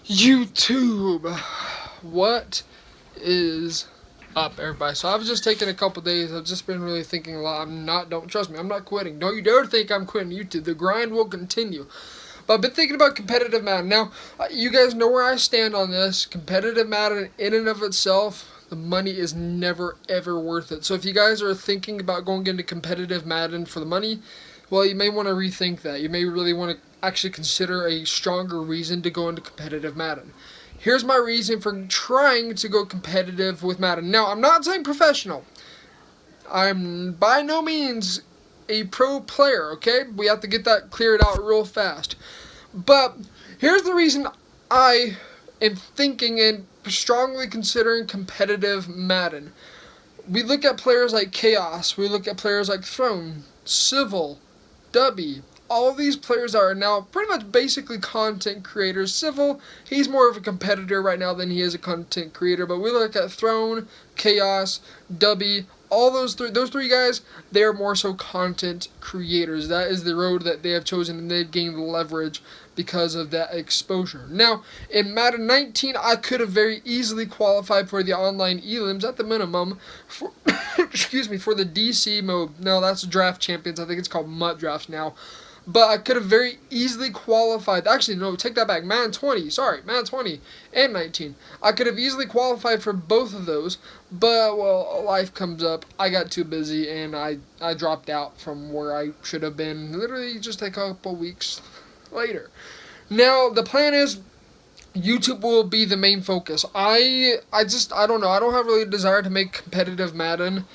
YouTube, what is up, everybody? So I've just taken a couple days. I've just been really thinking a lot. Don't trust me, I'm not quitting. Don't you dare think I'm quitting YouTube. The grind will continue. But I've been thinking about competitive Madden. Now, you guys know where I stand on this. Competitive Madden, in and of itself, the money is never ever worth it. So if you guys are thinking about going into competitive Madden for the money, well, you may want to rethink that. You may really want to actually consider a stronger reason to go into competitive Madden. Here's my reason for trying to go competitive with Madden. Now, I'm not saying professional. I'm by no means a pro player, okay? We have to get that cleared out real fast. But here's the reason I am thinking and strongly considering competitive Madden. We look at players like Chaos, we look at players like Throne, Civil, Dubby. All of these players are now pretty much basically content creators. Civil, he's more of a competitor right now than he is a content creator. But we look at Throne, Chaos, Dubby, all those three guys, they are more so content creators. That is the road that they have chosen, and they've gained leverage because of that exposure. Now, in Madden 19, I could have very easily qualified for the online elims at the minimum for excuse me, for the DC mode. No, that's Draft Champions. I think it's called Mutt Drafts now. But I could have very easily qualified. Actually, no, take that back. Madden 20. Sorry, Madden 20 and 19. I could have easily qualified for both of those. But, well, life comes up. I got too busy, and I dropped out from where I should have been literally just a couple weeks later. Now, the plan is YouTube will be the main focus. I don't know. I don't have really a desire to make competitive Madden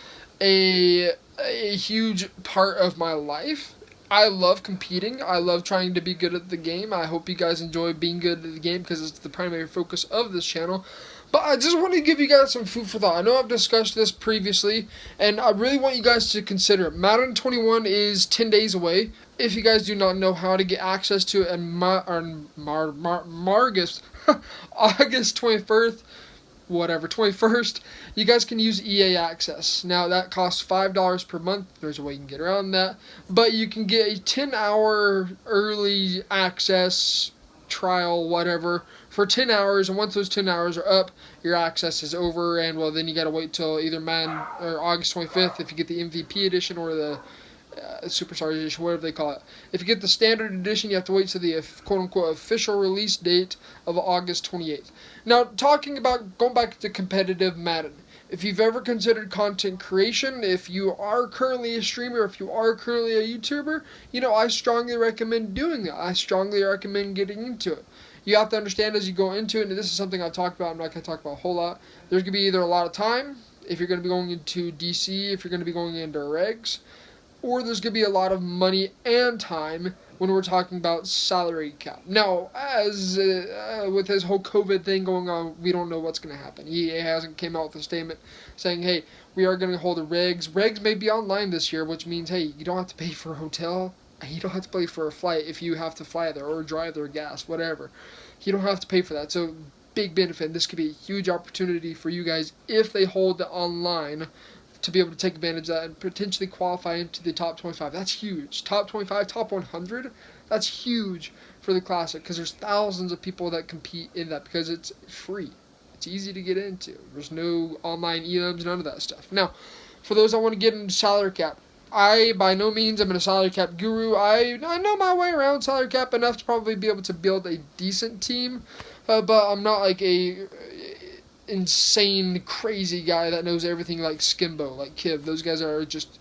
a huge part of my life. I love competing. I love trying to be good at the game. I hope you guys enjoy being good at the game because it's the primary focus of this channel. But I just want to give you guys some food for thought. I know I've discussed this previously, and I really want you guys to consider it. Madden 21 is 10 days away. If you guys do not know how to get access to it on August 21st, 21st, you guys can use EA Access. Now, that costs $5 per month. There's a way you can get around that. But you can get a 10-hour early access trial, whatever, for 10 hours. And once those 10 hours are up, your access is over. And, well, then you got to wait till either August 25th if you get the MVP edition or the Superstars edition, whatever they call it. If you get the standard edition, you have to wait to the quote-unquote official release date of August 28th. Now, talking about going back to competitive Madden, if you've ever considered content creation, if you are currently a streamer, if you are currently a YouTuber, I strongly recommend doing that. I strongly recommend getting into it. You have to understand as you go into it, and this is something I've talked about, I'm not going to talk about a whole lot, there's going to be either a lot of time, if you're going to be going into DC, if you're going to be going into regs, or there's going to be a lot of money and time when we're talking about salary cap. Now, as with this whole COVID thing going on, we don't know what's going to happen. EA hasn't came out with a statement saying, hey, we are going to hold the regs. Regs may be online this year, which means, hey, you don't have to pay for a hotel. You don't have to pay for a flight if you have to fly there or drive there, gas, whatever. You don't have to pay for that. So, big benefit. This could be a huge opportunity for you guys if they hold it online to be able to take advantage of that and potentially qualify into the top 25. That's huge. Top 25, top 100, that's huge for the Classic because there's thousands of people that compete in that because it's free. It's easy to get into. There's no online elims, none of that stuff. Now, for those that want to get into salary cap, I, by no means, am a salary cap guru. I know my way around salary cap enough to probably be able to build a decent team, but I'm not like a insane, crazy guy that knows everything like Skimbo, like Kiv. Those guys are just,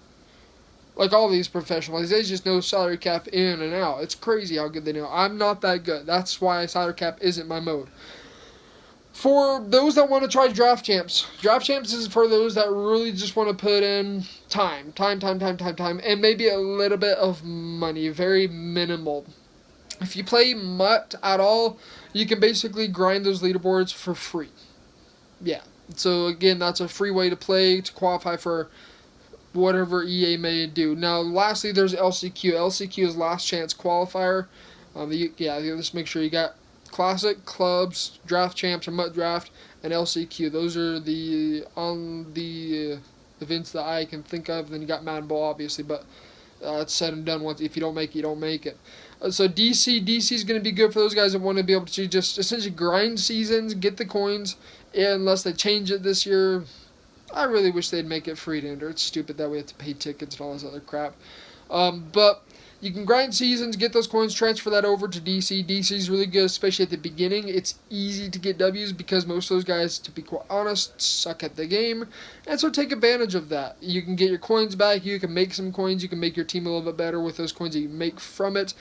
like all these professionals, they just know salary cap in and out. It's crazy how good they know. I'm not that good. That's why salary cap isn't my mode. For those that want to try Draft Champs is for those that really just want to put in time, and maybe a little bit of money, very minimal. If you play Mutt at all, you can basically grind those leaderboards for free. Yeah, so again, that's a free way to play to qualify for whatever EA may do. Now, lastly, there's LCQ. LCQ is last chance qualifier. Just make sure you got Classic, Clubs, Draft Champs, or Mutt Draft, and LCQ. Those are the events that I can think of. Then you got Madden Bowl, obviously, but it's said and done. Once if you don't make it, you don't make it. So DC is going to be good for those guys that want to be able to just essentially grind seasons, get the coins, unless they change it this year. I really wish they'd make it free to enter. It's stupid that we have to pay tickets and all this other crap. But you can grind seasons, get those coins, transfer that over to DC. DC is really good, especially at the beginning. It's easy to get W's because most of those guys, to be quite honest, suck at the game. And so take advantage of that. You can get your coins back. You can make some coins. You can make your team a little bit better with those coins that you make from it.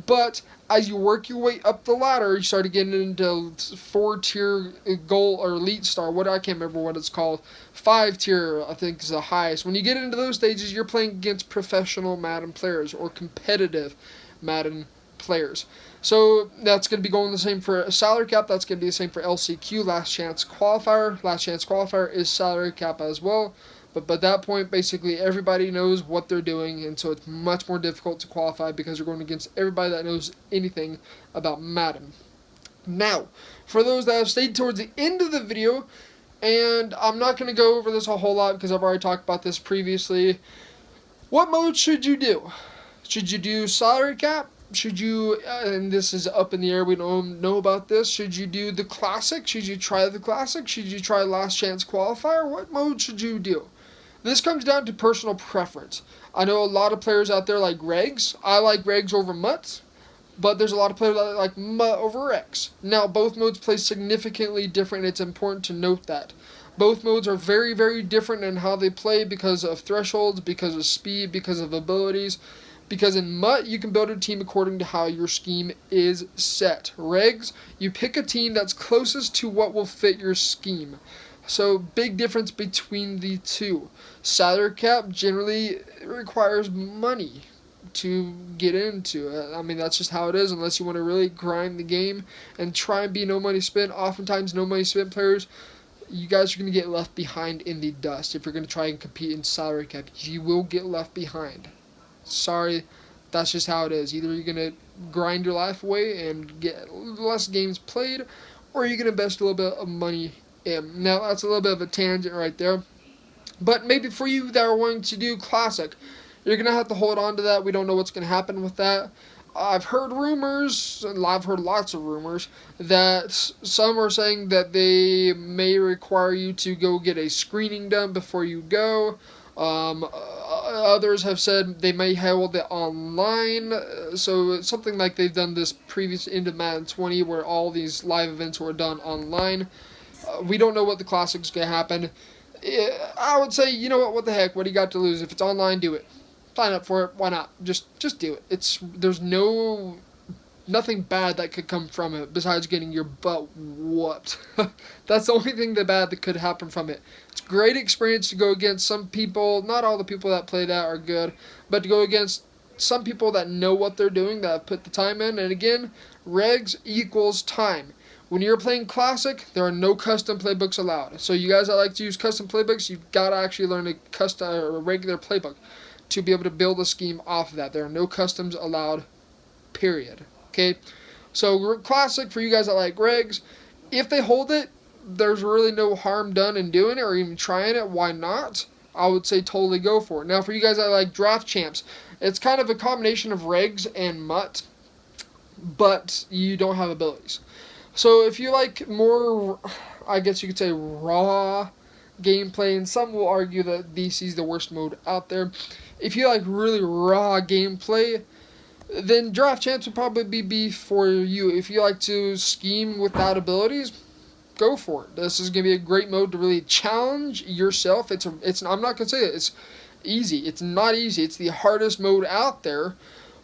But as you work your way up the ladder, you start getting into 4-tier gold or elite star. I can't remember what it's called. 5-tier, I think, is the highest. When you get into those stages, you're playing against professional Madden players or competitive Madden players. So that's going to be going the same for salary cap. That's going to be the same for LCQ, last chance qualifier. Last chance qualifier is salary cap as well. But by that point, basically everybody knows what they're doing, and so it's much more difficult to qualify because you're going against everybody that knows anything about Madden. Now, for those that have stayed towards the end of the video, and I'm not going to go over this a whole lot because I've already talked about this previously, what mode should you do? Should you do salary cap? Should you, and this is up in the air, we don't know about this, should you do the classic? Should you try the classic? Should you try last chance qualifier? What mode should you do? This comes down to personal preference. I know a lot of players out there like Regs. I like Regs over Mutts, but there's a lot of players that like Mutt over Rex. Now, both modes play significantly different. It's important to note that. Both modes are very, very different in how they play because of thresholds, because of speed, because of abilities. Because in Mutt, you can build a team according to how your scheme is set. Regs, you pick a team that's closest to what will fit your scheme. So, big difference between the two. Salary cap generally requires money to get into. I mean, that's just how it is, unless you want to really grind the game and try and be no money spent. Oftentimes, no money spent players, you guys are going to get left behind in the dust. If you're going to try and compete in salary cap, you will get left behind. Sorry, that's just how it is. Either you're going to grind your life away and get less games played, or you're going to invest a little bit of money in. Now, that's a little bit of a tangent right there. But maybe for you that are wanting to do classic, you're going to have to hold on to that. We don't know what's going to happen with that. I've heard rumors, and I've heard lots of rumors, that some are saying that they may require you to go get a screening done before you go. Others have said they may hold it online, so it's something like they've done this previous into Madden 20 where all these live events were done online. We don't know what the classic's going to happen. I would say, you know what the heck, what do you got to lose? If it's online, do it. Sign up for it, why not? Just do it. There's nothing bad that could come from it besides getting your butt whooped. That's the only thing bad that could happen from it. It's a great experience to go against some people. Not all the people that play that are good, but to go against some people that know what they're doing, that have put the time in. And again, regs equals time. When you're playing Classic, there are no custom playbooks allowed. So you guys that like to use custom playbooks, you've got to actually learn a custom or a regular playbook to be able to build a scheme off of that. There are no customs allowed, period. Okay, so Classic, for you guys that like regs, if they hold it, there's really no harm done in doing it or even trying it. Why not? I would say totally go for it. Now, for you guys that like draft champs, it's kind of a combination of regs and mutt, but you don't have abilities. So if you like more, I guess you could say raw gameplay, and some will argue that DC is the worst mode out there. If you like really raw gameplay, then Draft Champs would probably be for you. If you like to scheme without abilities, go for it. This is going to be a great mode to really challenge yourself. I'm not going to say it. It's easy. It's not easy. It's the hardest mode out there,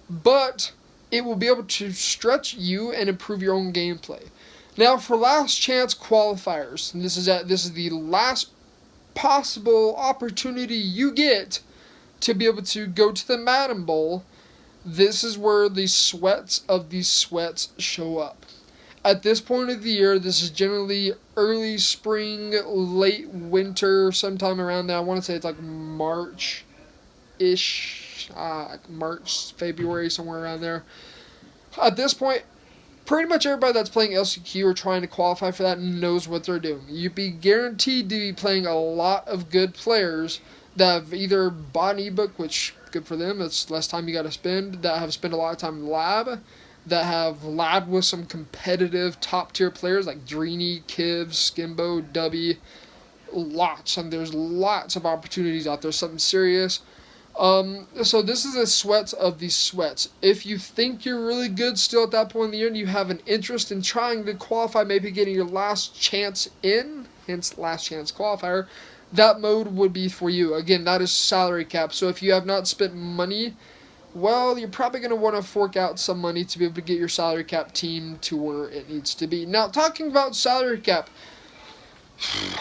but it will be able to stretch you and improve your own gameplay. Now, for last chance qualifiers, and this is the last possible opportunity you get to be able to go to the Madden Bowl. This is where the sweats of these sweats show up. At this point of the year, this is generally early spring, late winter, sometime around there. I want to say it's like March-ish, March, February, somewhere around there. At this point, pretty much everybody that's playing LCQ or trying to qualify for that knows what they're doing. You'd be guaranteed to be playing a lot of good players that have either bought an ebook, which good for them, it's less time you got to spend, that have spent a lot of time in the lab, that have labbed with some competitive top tier players like Drini, Kiv, Skimbo, Dubby, lots, and there's lots of opportunities out there, something serious. So this is the sweats of these sweats. If you think you're really good still at that point in the year and you have an interest in trying to qualify, maybe getting your last chance in, hence last chance qualifier, that mode would be for you. Again, that is salary cap. So if you have not spent money, well, you're probably going to want to fork out some money to be able to get your salary cap team to where it needs to be. Now, talking about salary cap,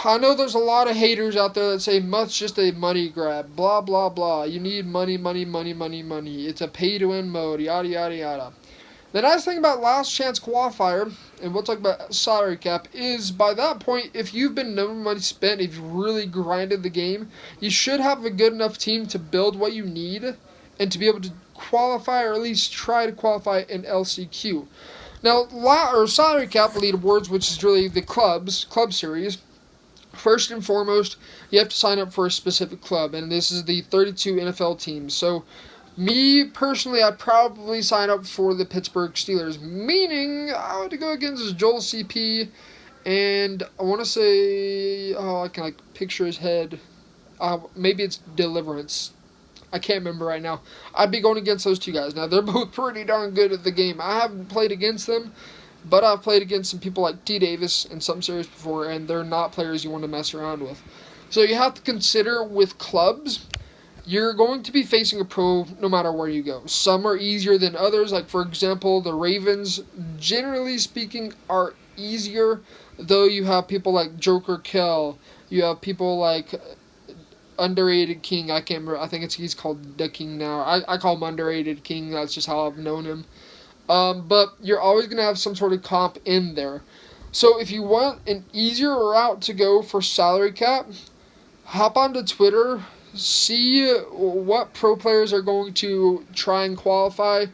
I know there's a lot of haters out there that say it's just a money grab, blah, blah, blah. You need money, money, money, money, money. It's a pay-to-win mode, yada, yada, yada. The nice thing about last chance qualifier, and we'll talk about salary cap, is by that point, if you've been no money spent, if you've really grinded the game, you should have a good enough team to build what you need and to be able to qualify or at least try to qualify in LCQ. Now, salary cap leaderboards, which is really the club series, first and foremost, you have to sign up for a specific club, and this is the 32 NFL teams. So, me, personally, I'd probably sign up for the Pittsburgh Steelers, meaning I would go against Joel CP, and I want to say, I can picture his head. Maybe it's Deliverance. I can't remember right now. I'd be going against those two guys. Now, they're both pretty darn good at the game. I haven't played against them, but I've played against some people like T. Davis and some series before, and they're not players you want to mess around with. So you have to consider with clubs, you're going to be facing a pro no matter where you go. Some are easier than others. Like, for example, the Ravens, generally speaking, are easier, though you have people like Joker Kell. You have people like Underrated King. I can't remember. I think he's called the King now. I call him Underrated King. That's just how I've known him. But you're always going to have some sort of comp in there. So if you want an easier route to go for salary cap, hop onto Twitter, see what pro players are going to try and qualify,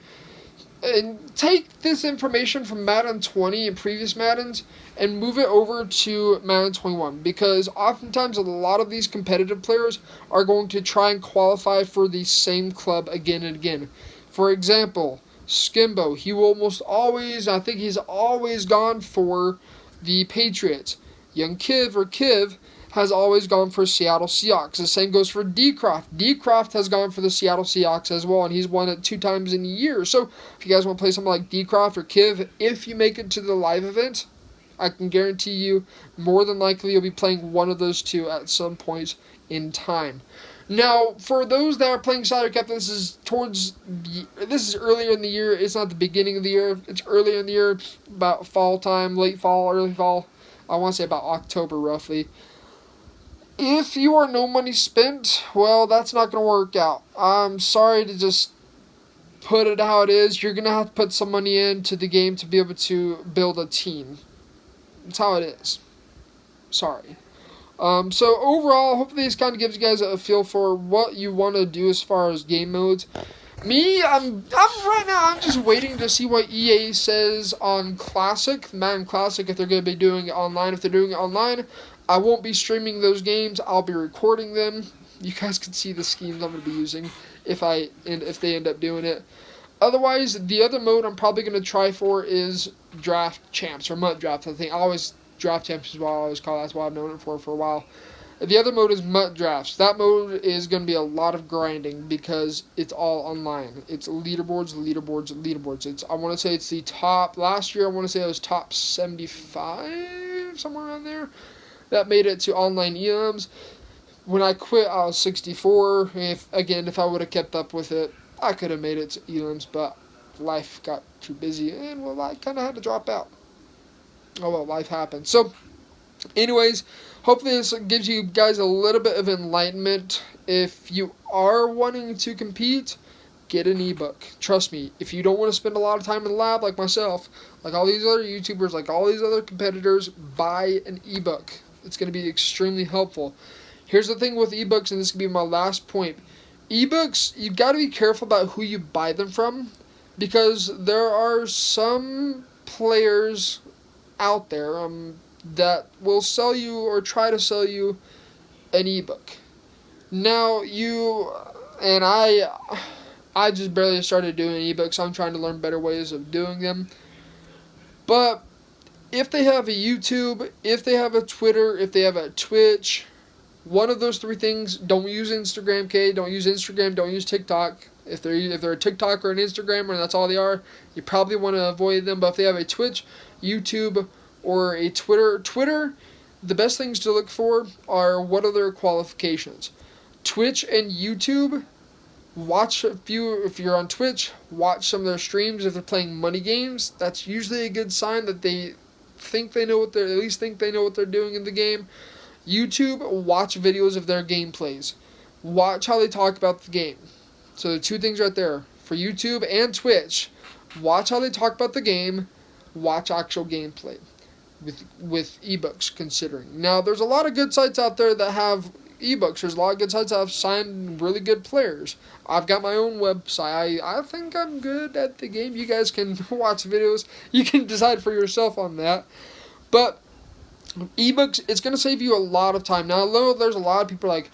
and take this information from Madden 20 and previous Maddens and move it over to Madden 21, because oftentimes a lot of these competitive players are going to try and qualify for the same club again and again. For example, Skimbo, he will almost always, I think he's always gone for the Patriots. Young Kiv has always gone for Seattle Seahawks. The same goes for D-Croft. D-Croft has gone for the Seattle Seahawks as well, and he's won it 2 times in a year. So if you guys want to play something like D-Croft or Kiv, if you make it to the live event, I can guarantee you more than likely you'll be playing one of those two at some point in time. Now, for those that are playing salary cap, this is earlier in the year. It's not the beginning of the year. It's earlier in the year, about fall time, late fall, early fall. I want to say about October, roughly. If you are no money spent, well, that's not going to work out. I'm sorry to just put it how it is. You're going to have to put some money into the game to be able to build a team. That's how it is. Sorry. So overall, hopefully this kind of gives you guys a feel for what you want to do as far as game modes. Me, I'm right now, I'm just waiting to see what EA says on Classic, Madden Classic, if they're going to be doing it online. If they're doing it online, I won't be streaming those games. I'll be recording them. You guys can see the schemes I'm going to be using if they end up doing it. Otherwise, the other mode I'm probably going to try for is Draft Champs, or MUT Draft, I think. I always Draft Champs is what I always call it. That's what I've known it for a while. The other mode is MUT Drafts. That mode is going to be a lot of grinding because it's all online. It's leaderboards. I want to say it's the top, last year I want to say it was top 75, somewhere around there, that made it to online elims. When I quit, I was 64. If I would have kept up with it, I could have made it to elims, but life got too busy, and well, I kind of had to drop out. Oh well, life happens. So, anyways, hopefully this gives you guys a little bit of enlightenment. If you are wanting to compete, get an ebook. Trust me, if you don't want to spend a lot of time in the lab like myself, like all these other YouTubers, like all these other competitors, buy an ebook. It's going to be extremely helpful. Here's the thing with ebooks, and this can be my last point. Ebooks, you've got to be careful about who you buy them from, because there are some players out there that will sell you or try to sell you an ebook. Now I just barely started doing ebooks. I'm trying to learn better ways of doing them. But if they have a YouTube, if they have a Twitter, if they have a Twitch, one of those three things, don't use Instagram, okay? Don't use Instagram, don't use TikTok. If they're a TikTok or an Instagram and that's all they are, you probably want to avoid them. But if they have a Twitch, YouTube, or a Twitter, the best things to look for are what are their qualifications. Twitch and YouTube, watch a few. If you're on Twitch, watch some of their streams. If they're playing money games, that's usually a good sign that they think they know what they're, at least think they know what they're doing in the game. YouTube, watch videos of their gameplays. Watch how they talk about the game. So the two things right there. For YouTube and Twitch, watch how they talk about the game. Watch actual gameplay with ebooks considering. Now, there's a lot of good sites out there that have ebooks. There's a lot of good sites that have signed really good players. I've got my own website. I think I'm good at the game. You guys can watch videos. You can decide for yourself on that. But ebooks, it's going to save you a lot of time. Now, I know there's a lot of people like,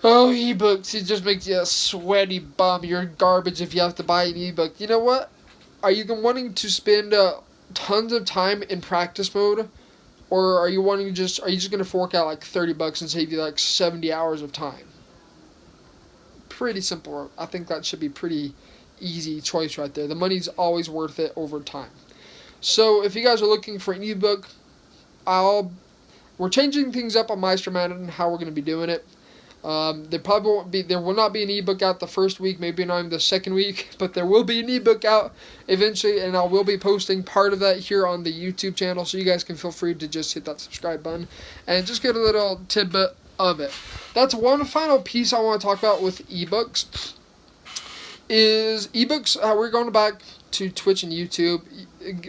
oh, ebooks, it just makes you a sweaty bum. You're garbage if you have to buy an ebook. You know what? Are you wanting to spend tons of time in practice mode? Or are you just going to fork out like $30 and save you like 70 hours of time? Pretty simple. I think that should be pretty easy choice right there. The money's always worth it over time. So if you guys are looking for an ebook, we're changing things up on Meister Madden, how we're going to be doing it. There will not be an ebook out the first week, maybe not even the second week, but there will be an ebook out eventually, and I will be posting part of that here on the YouTube channel, so you guys can feel free to just hit that subscribe button and just get a little tidbit of it. That's one final piece I want to talk about with ebooks. Is ebooks, we're going back to Twitch and YouTube,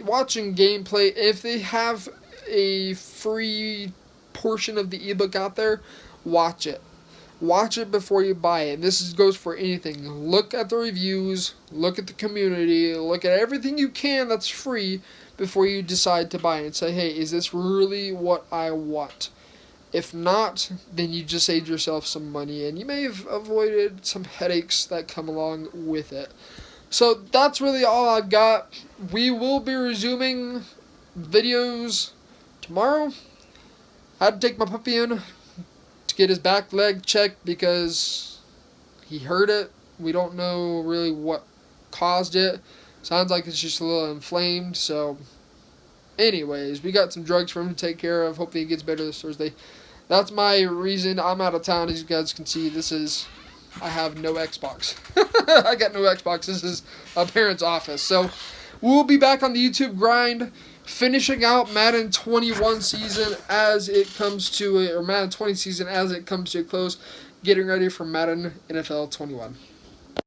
watching gameplay. If they have a free portion of the ebook out there, watch it. Watch it before you buy it. This goes for anything. Look at the reviews, look at the community, look at everything you can that's free before you decide to buy it and say, hey, is this really what I want? If not, then you just saved yourself some money and you may have avoided some headaches that come along with it. So that's really all I've got. We will be resuming videos tomorrow. I had to take my puppy in to get his back leg checked because he hurt it. We don't know really what caused it. Sounds like it's just a little inflamed. So anyways, we got some drugs for him to take care of. Hopefully he gets better this Thursday. That's my reason. I'm out of town. As you guys can see, I have no Xbox. I got no Xbox. This is a parent's office. So we'll be back on the YouTube grind, finishing out Madden 21 season as it comes to or Madden 20 season as it comes to a close, getting ready for Madden NFL 21.